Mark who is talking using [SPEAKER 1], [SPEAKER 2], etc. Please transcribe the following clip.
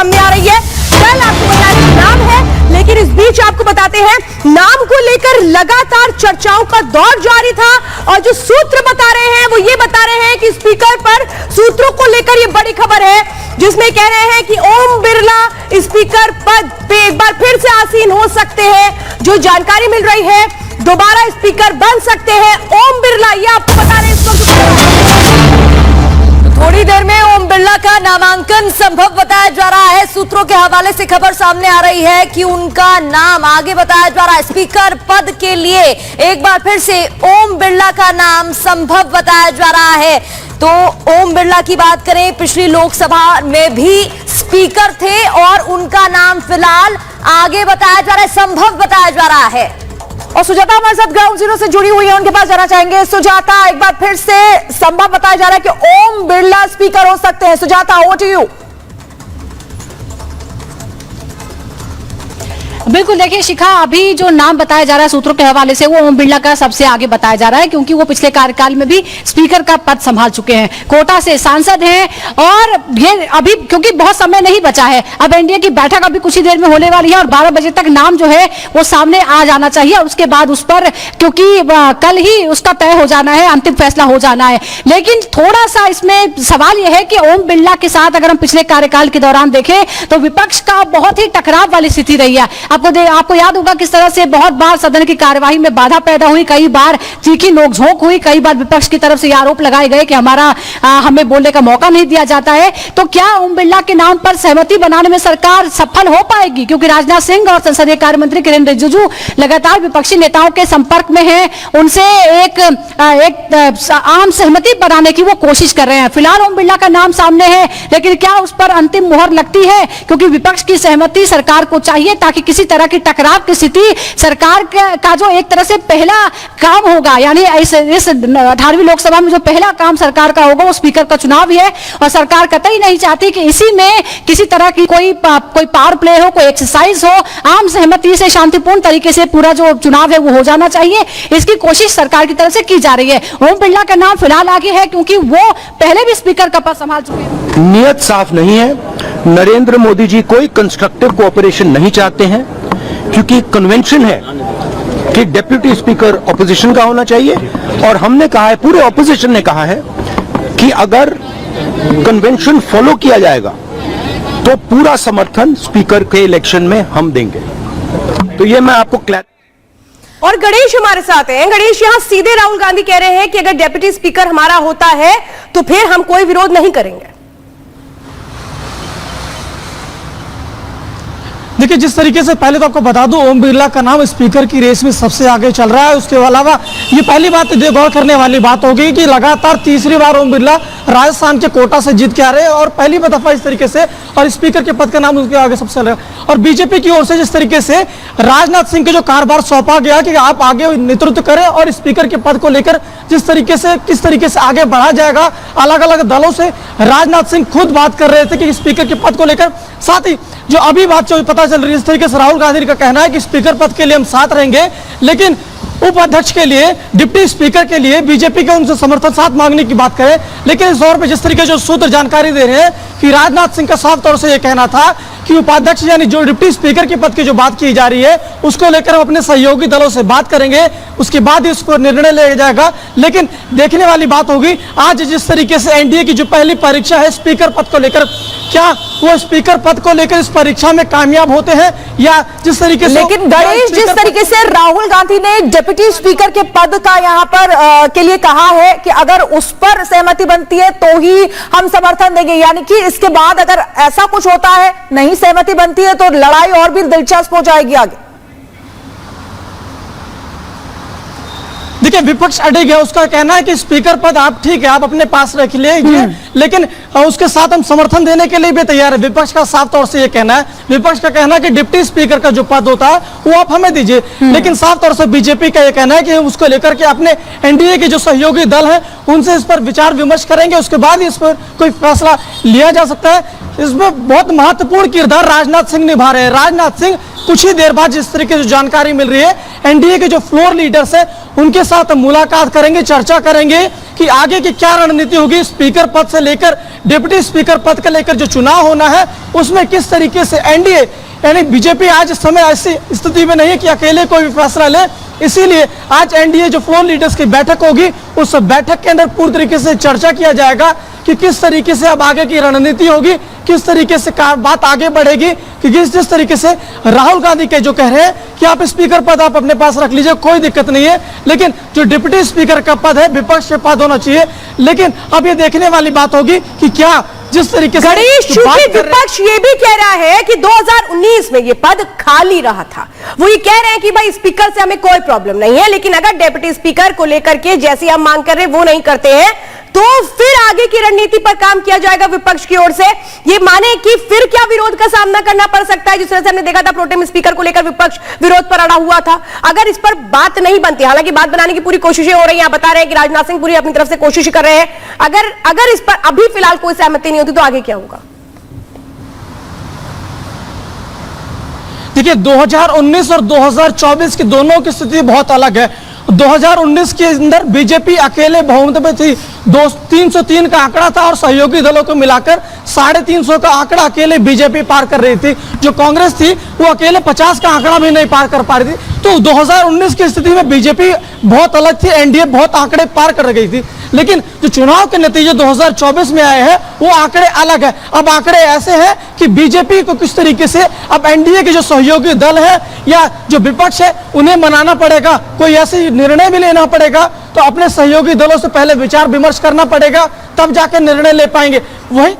[SPEAKER 1] सामने आ रही है। कल आपको बताया नाम है, लेकिन इस बीच आपको बताते हैं नाम को लेकर लगातार चर्चाओं का दौर जारी था और जो सूत्र बता रहे हैं वो ये बता रहे हैं कि स्पीकर पर सूत्रों को लेकर ये बड़ी खबर है, जिसमें कह रहे हैं कि ओम बिरला स्पीकर पद पे एक बार फिर से आसीन हो सकते हैं। जो जानकारी मिल रही है, दोबारा स्पीकर बन सकते हैं ओम बिरला, ये आपको बता रहे हैं इस वक्त।
[SPEAKER 2] थोड़ी देर में ओम बिरला का नामांकन संभव बताया जा रहा है। सूत्रों के हवाले से खबर सामने आ रही है कि उनका नाम आगे बताया जा रहा है। स्पीकर पद के लिए एक बार फिर से ओम बिरला का नाम संभव बताया जा रहा है। तो ओम बिरला की बात करें, पिछली लोकसभा में भी स्पीकर थे और उनका नाम फिलहाल आगे बताया जा रहा है, संभव बताया जा रहा है।
[SPEAKER 1] और सुजाता हमारे साथ ग्राउंड जीरो से जुड़ी हुई है, उनके पास जाना चाहेंगे। सुजाता, एक बार फिर से संभव बताया जा रहा है कि ओम बिरला स्पीकर हो सकते हैं। Sujata, over to you.
[SPEAKER 3] बिल्कुल, देखिए शिखा, अभी जो नाम बताया जा रहा है सूत्रों के हवाले से वो ओम बिरला का सबसे आगे बताया जा रहा है, क्योंकि वो पिछले कार्यकाल में भी स्पीकर का पद संभाल चुके हैं, कोटा से सांसद हैं और ये अभी क्योंकि बहुत समय नहीं बचा है, अब एनडीए की बैठक अभी कुछ ही देर में होने वाली है और 12 बजे तक नाम जो है वो सामने आ जाना चाहिए और उसके बाद उस पर क्योंकि कल ही उसका तय हो जाना है, अंतिम फैसला हो जाना है। लेकिन थोड़ा सा इसमें सवाल यह है कि ओम बिरला के साथ अगर हम पिछले कार्यकाल के दौरान देखें तो विपक्ष का बहुत ही टकराव वाली स्थिति रही है। आपको याद होगा किस तरह से बहुत बार सदन की कार्यवाही में बाधा पैदा हुई, कई बार तीखी नोकझोंक हुई, कई बार विपक्ष की तरफ से आरोप लगाए गए कि हमें बोलने का मौका नहीं दिया जाता है। तो क्या ओम बिरला के नाम पर सहमति बनाने में सरकार सफल हो पाएगी? क्योंकि राजनाथ सिंह और संसदीय कार्य मंत्री किरेन रिजिजू लगातार विपक्षी नेताओं के संपर्क में हैं, उनसे एक आम सहमति बनाने की वो कोशिश कर रहे हैं। फिलहाल ओम बिरला का नाम सामने है, लेकिन क्या उस पर अंतिम मुहर लगती है? क्योंकि विपक्ष की सहमति सरकार को चाहिए ताकि किसी तरह की टकराव की स्थिति सरकार का जो एक तरह से पहला काम होगा, यानी इस 18वीं लोकसभा में जो पहला काम सरकार का होगा वो स्पीकर का चुनाव ही है और सरकार कतई नहीं चाहती कि इसी में किसी तरह की कोई पावर प्ले हो, कोई एक्सरसाइज हो। आम सहमति से शांतिपूर्ण तरीके से पूरा जो चुनाव है वो हो जाना चाहिए, इसकी कोशिश सरकार की तरफ से की जा रही है। ओम बिरला का नाम फिलहाल आगे है क्योंकि वो पहले भी स्पीकर का पद संभाल चुके हैं।
[SPEAKER 4] नियत साफ नहीं है, नरेंद्र मोदी जी कोई कंस्ट्रक्टिव कोऑपरेशन नहीं चाहते हैं, क्योंकि कन्वेंशन है कि डिप्टी स्पीकर ऑपोजिशन का होना चाहिए और हमने कहा है, पूरे ऑपोजिशन ने कहा है कि अगर कन्वेंशन फॉलो किया जाएगा तो पूरा समर्थन स्पीकर के इलेक्शन में हम देंगे। तो ये मैं आपको
[SPEAKER 1] और गणेश हमारे साथ हैं। गणेश, यहां सीधे राहुल गांधी कह रहे हैं कि अगर डिप्टी स्पीकर हमारा होता है तो फिर हम कोई विरोध नहीं करेंगे।
[SPEAKER 5] देखिए, जिस तरीके से पहले तो आपको बता दूं, ओम बिरला का नाम स्पीकर की रेस में सबसे आगे चल रहा है। उसके अलावा ये पहली बात गौर करने वाली बात होगी कि लगातार तीसरी बार ओम बिरला राजस्थान के कोटा से जीत के आ रहे हैं और पहली दफा इस तरीके से, और स्पीकर के पद का नाम उसके आगे सबसे अलग। और बीजेपी की ओर से जिस तरीके से राजनाथ सिंह के जो कारभार सौंपा गया कि आप आगे नेतृत्व करें और स्पीकर के पद को लेकर जिस तरीके से किस तरीके से आगे बढ़ा जाएगा, अलग अलग दलों से राजनाथ सिंह खुद बात कर रहे थे कि स्पीकर के पद को लेकर। साथ ही जो अभी बात जो पता चल रही है, इस तरीके से राहुल गांधी का कहना है कि स्पीकर पद के लिए हम साथ रहेंगे, लेकिन उपाध्यक्ष के लिए, डिप्टी स्पीकर के लिए बीजेपी के उनसे समर्थन साथ मांगने की बात करें। लेकिन इस दौर पे जिस तरीके जो सूत्र जानकारी दे रहे हैं कि राजनाथ सिंह का साफ तौर से यह कहना था कि उपाध्यक्ष यानी जो डिप्टी स्पीकर के पद की जो बात की जा रही है उसको लेकर हम अपने सहयोगी दलों से बात करेंगे, उसके बाद ही उस पर निर्णय लिया जाएगा। लेकिन देखने वाली बात होगी आज जिस तरीके से एनडीए की जो पहली परीक्षा है स्पीकर पद को लेकर, क्या वो स्पीकर पद को लेकर इस परीक्षा में कामयाब होते हैं या जिस तरीके से।
[SPEAKER 1] लेकिन गणेश, जिस तरीके से राहुल गांधी ने डिप्टी स्पीकर के पद का यहाँ पर के लिए कहा है कि अगर उस पर सहमति बनती है तो ही हम समर्थन देंगे, यानी कि इसके बाद अगर ऐसा कुछ होता है, नहीं सहमति बनती है, तो लड़ाई और भी दिलचस्प हो जाएगी आगे।
[SPEAKER 5] देखिए, विपक्ष अड़े गया, उसका कहना है कि स्पीकर पद आप ठीक है आप अपने पास रख लीजिए, लेकिन उसके साथ हम समर्थन देने के लिए भी तैयार है। विपक्ष का साफ तौर से ये कहना है, विपक्ष का कहना है कि डिप्टी स्पीकर का जो पद होता है वो आप हमें दीजिए। लेकिन साफ तौर से बीजेपी का ये कहना है कि उसको लेकर के अपने एनडीए के जो सहयोगी दल हैं उनसे इस पर विचार विमर्श करेंगे, उसके बाद इस पर कोई फैसला लिया जा सकता है। इसमें बहुत महत्वपूर्ण किरदार राजनाथ सिंह निभा रहे हैं। राजनाथ सिंह कुछ ही देर बाद जिस तरीके से जानकारी मिल रही है, एनडीए के जो फ्लोर लीडर्स है उनके साथ मुलाकात करेंगे, चर्चा करेंगे कि आगे की क्या रणनीति होगी। स्पीकर पद से लेकर डिप्टी स्पीकर पद का लेकर जो चुनाव होना है उसमें किस तरीके से एनडीए यानी बीजेपी आज इस समय ऐसी स्थिति में नहीं है कि अकेले कोई भी फैसला ले, इसीलिए आज एनडीए जो फ्लोर लीडर्स की बैठक होगी उस बैठक के अंदर पूरी तरीके से चर्चा किया जाएगा कि किस तरीके से अब आगे की रणनीति होगी, किस तरीके से बात आगे बढ़ेगी। कि जिस तरीके से राहुल गांधी के जो कह रहे हैं कि आप स्पीकर पद आप अपने पास रख लीजिए, कोई दिक्कत नहीं है, लेकिन जो डिप्टी स्पीकर का पद है विपक्ष के पद होना चाहिए। लेकिन अब ये देखने वाली बात होगी कि क्या जिस तरीके से
[SPEAKER 1] गणेश, चूंकि विपक्ष ये भी कह रहा है कि 2019 में ये पद खाली रहा था, वो ये कह रहे हैं कि भाई स्पीकर से हमें कोई प्रॉब्लम नहीं है, लेकिन अगर डिप्टी स्पीकर को लेकर के जैसी हम मांग कर रहे हैं वो नहीं करते हैं तो फिर आगे की रणनीति पर काम किया जाएगा विपक्ष की ओर से। ये माने कि फिर क्या विरोध का सामना करना पड़ सकता है, जिस तरह से हमने देखा था प्रोटेम स्पीकर को लेकर विपक्ष विरोध पर अड़ा हुआ था। अगर इस पर बात नहीं बनती, हालांकि बात बनाने की पूरी कोशिशें हो रही हैं, आप बता रहे हैं कि राजनाथ सिंह पूरी अपनी तरफ से कोशिश कर रहे हैं, अगर इस पर अभी फिलहाल कोई सहमति नहीं होती तो आगे क्या होगा?
[SPEAKER 5] देखिए 2019 और 2024 की दोनों की स्थिति बहुत अलग है। 2019 के अंदर बीजेपी अकेले बहुमत में थी, 303 का आंकड़ा था और सहयोगी दलों को मिलाकर 350 का आंकड़ा अकेले बीजेपी पार कर रही थी। जो कांग्रेस थी वो अकेले 50 का आंकड़ा भी नहीं पार कर पा रही थी। तो 2019 की स्थिति में बीजेपी बहुत अलग थी, एनडीए बहुत आंकड़े पार कर गई थी। लेकिन जो चुनाव के नतीजे 2024 में आए हैं वो आंकड़े अलग है। अब आंकड़े ऐसे हैं कि बीजेपी को किस तरीके से अब एनडीए के जो सहयोगी दल है या जो विपक्ष है उन्हें मनाना पड़ेगा, कोई ऐसी निर्णय भी लेना पड़ेगा, तो अपने सहयोगी दलों से पहले विचार विमर्श करना पड़ेगा, तब जाकर निर्णय ले पाएंगे। वही